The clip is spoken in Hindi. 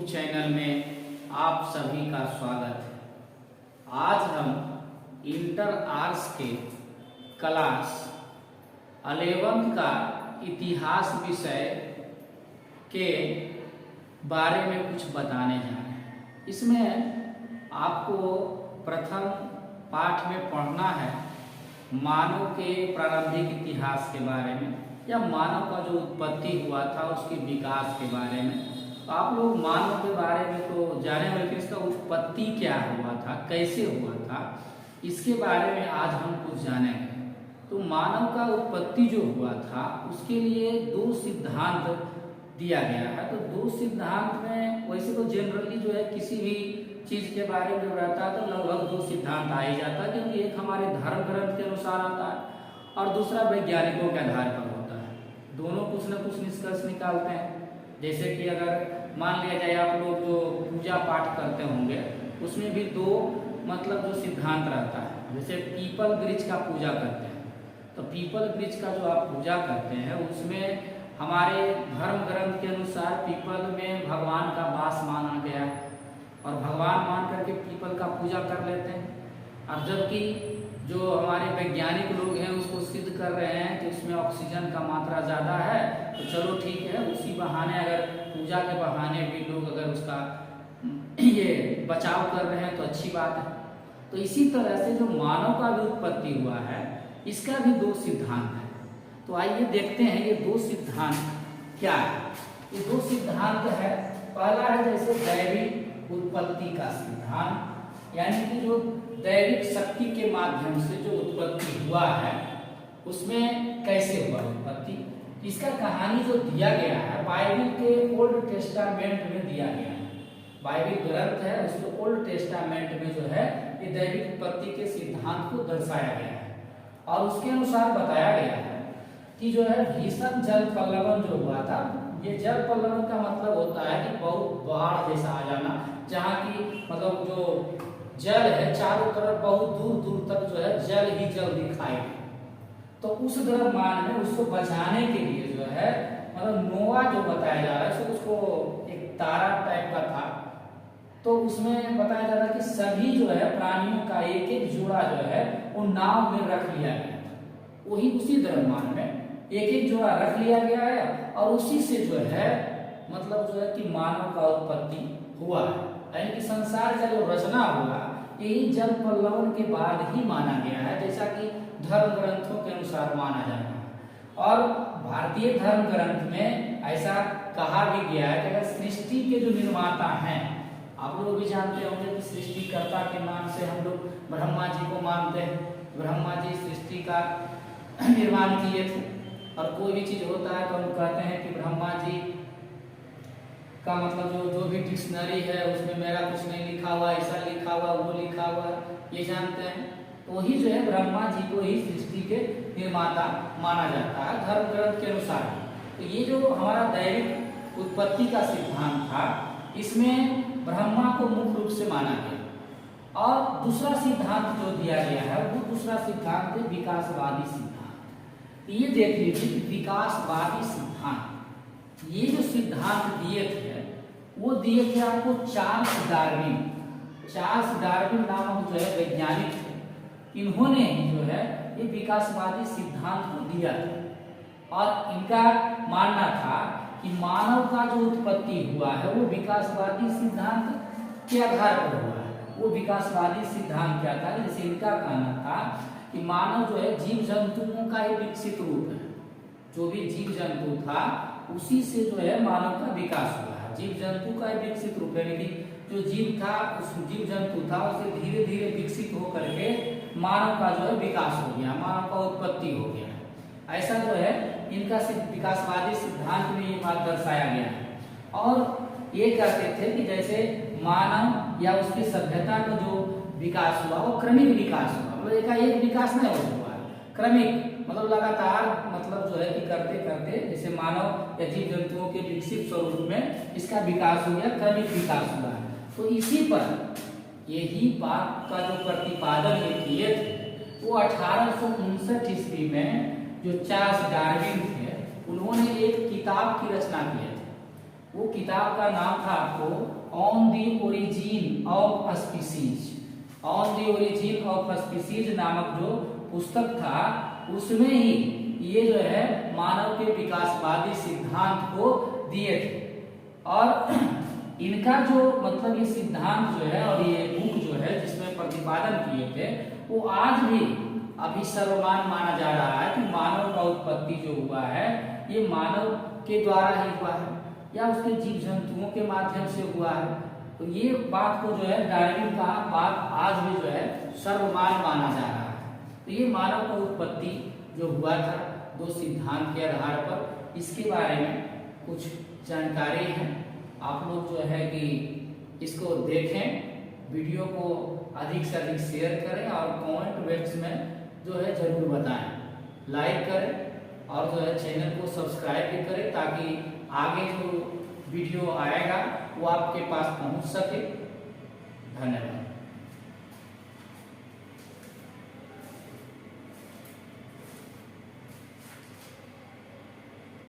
चैनल में आप सभी का स्वागत है। आज हम इंटर आर्ट्स के क्लास 11 का इतिहास विषय के बारे में कुछ बताने जा रहे हैं। इसमें आपको प्रथम पाठ में पढ़ना है मानव के प्रारंभिक इतिहास के बारे में या मानव का जो उत्पत्ति हुआ था उसके विकास के बारे में। तो आप लोग मानव के बारे में तो जाने होंगे कि इसका उत्पत्ति क्या हुआ था, कैसे हुआ था, इसके बारे में आज हम कुछ जानेंगे। तो मानव का उत्पत्ति जो हुआ था उसके लिए दो सिद्धांत दिया गया है। तो दो सिद्धांत में वैसे तो जनरली जो है किसी भी चीज के बारे में रहता है तो लगभग दो सिद्धांत आ ही जाता है, क्योंकि एक हमारे धर्म ग्रंथ के अनुसार आता है और दूसरा वैज्ञानिकों के आधार पर होता है। दोनों कुछ न कुछ निष्कर्ष निकालते हैं। जैसे कि अगर मान लिया जाए आप लोग जो पूजा पाठ करते होंगे उसमें भी दो जो सिद्धांत रहता है। जैसे पीपल वृक्ष का पूजा करते हैं तो पीपल वृक्ष का जो आप पूजा करते हैं उसमें हमारे धर्म ग्रंथ के अनुसार पीपल में भगवान का वास माना गया है और भगवान मान करके पीपल का पूजा कर लेते हैं। और जबकि जो हमारे वैज्ञानिक लोग हैं उसको सिद्ध कर रहे हैं कि उसमें ऑक्सीजन का मात्रा ज़्यादा है, तो चलो ठीक है, उसी बहाने अगर पूजा के बहाने भी लोग अगर उसका ये बचाव कर रहे हैं तो अच्छी बात है। तो इसी तरह से जो मानव का भी उत्पत्ति हुआ है इसका भी दो सिद्धांत है। तो आइए देखते हैं ये दो सिद्धांत क्या है। ये दो सिद्धांत है, पहला है जैसे दैविक उत्पत्ति का सिद्धांत, यानी कि जो दैविक शक्ति के माध्यम से जो उत्पत्ति हुआ है उसमें कैसे हुआ उत्पत्ति। इसका कहानी जो दिया गया है बाइबल के ओल्ड टेस्टामेंट में दिया गया है। बाइबल ग्रंथ है उसके ओल्ड टेस्टामेंट में जो है ये दैविक उत्पत्ति के सिद्धांत को दर्शाया गया है और उसके अनुसार बताया गया है कि जो है भीषण जल पल्लवन जो हुआ था, ये जल पल्लवन का मतलब होता है कि बहुत बाढ़ जैसा आ जाना, जहाँ की जो जल है चारों तरफ बहुत दूर दूर तक जो है जल ही जल दिखाई दे। तो उस द्रव्यमान में उसको बचाने के लिए जो है नोआ जो बताया जा रहा है उसको एक तारा टाइप का था, तो उसमें बताया जा रहा है कि सभी जो है प्राणियों का एक एक जोड़ा जो है वो नाव में रख लिया गया था। वही उसी द्रव्यमान में एक एक जोड़ा रख लिया गया है और उसी से जो है जो है कि मानव का उत्पत्ति हुआ है, यानी कि संसार का जो रचना हुआ यही जल पल्लवन के बाद ही माना गया है, जैसा कि धर्म ग्रंथों के अनुसार माना जाता है। और भारतीय धर्म ग्रंथ में ऐसा कहा भी गया है कि अगर सृष्टि के जो निर्माता हैं, आप लोग भी जानते होंगे कि सृष्टिकर्ता के नाम से हम लोग ब्रह्मा जी को मानते हैं। ब्रह्मा जी सृष्टि का निर्माण किए थे और कोई भी चीज होता है तो हम कहते हैं कि ब्रह्मा जी का जो भी डिक्शनरी है उसमें मेरा कुछ नहीं लिखा हुआ, ऐसा लिखा हुआ, वो लिखा हुआ, ये जानते हैं। तो वही जो है ब्रह्मा जी को ही सृष्टि के निर्माता माना जाता है धर्म ग्रंथ के अनुसार। तो ये जो हमारा दैविक उत्पत्ति का सिद्धांत था इसमें ब्रह्मा को मुख्य रूप से माना गया। और दूसरा सिद्धांत जो दिया गया है वो दूसरा सिद्धांत है विकासवादी सिद्धांत। ये देख लीजिए कि विकासवादी सिद्धांत, ये जो सिद्धांत दिए थे वो दिए थे आपको चार्ल्स डार्विन। चार्ल्स डार्विन नामक जो है वैज्ञानिक थे, इन्होंने जो है ये विकासवादी सिद्धांत को दिया था और इनका मानना था कि मानव का जो उत्पत्ति हुआ है वो विकासवादी सिद्धांत के आधार पर हुआ है। वो विकासवादी सिद्धांत क्या था, जैसे इनका कहना था कि मानव जो है जीव जंतुओं का एक विकसित रूप है। जो भी जीव जंतु था उसी से जो है मानव का विकास हुआ है। जीव जंतु का एक विकसित रूप है, लेकिन जो जीव था उस जीव जंतु था उसे धीरे धीरे विकसित होकर के मानव का जो है विकास हो गया, मानव का उत्पत्ति हो गया। ऐसा जो है इनका विकासवादी सिद्धांत में ये बात दर्शाया गया है। और ये कहते थे कि जैसे मानव या उसकी सभ्यता का जो विकास हुआ वो क्रमिक विकास हुआ, एक विकास नहीं हुआ, क्रमिक लगातार जो है कि करते करते जैसे मानव या जीव जंतुओं के विकसित स्वरूप में इसका विकास हो गया, क्रमिक विकास हुआ है। तो इसी पर यही बात का जो प्रतिपादन ये किए थे वो 1859 ईस्वी में जो चार्ल्स डार्विन थे उन्होंने एक किताब की रचना की थी। वो किताब का नाम था आपको on the origin of species. On the origin of species नामक जो पुस्तक था उसमें ही ये जो है मानव के विकासवादी सिद्धांत को दिए थे। और इनका जो मतलब ये सिद्धांत जो है और ये बुक जो है जिसमें प्रतिपादन किए थे वो आज भी अभी सर्वमान्य माना जा रहा है कि मानव का उत्पत्ति जो हुआ है ये मानव के द्वारा ही हुआ है या उसके जीव जंतुओं के माध्यम से हुआ है। तो ये बात को जो है डार्विन का बात आज भी जो है सर्वमान्य माना जा रहा है। तो ये मानव का उत्पत्ति जो हुआ था दो सिद्धांत के आधार पर, इसके बारे में कुछ जानकारी है। आप लोग जो है कि इसको देखें, वीडियो को अधिक से अधिक शेयर करें और कमेंट बॉक्स में जो है जरूर बताएं, लाइक करें और जो है चैनल को सब्सक्राइब भी करें ताकि आगे जो वीडियो आएगा वो आपके पास पहुंच सके। धन्यवाद।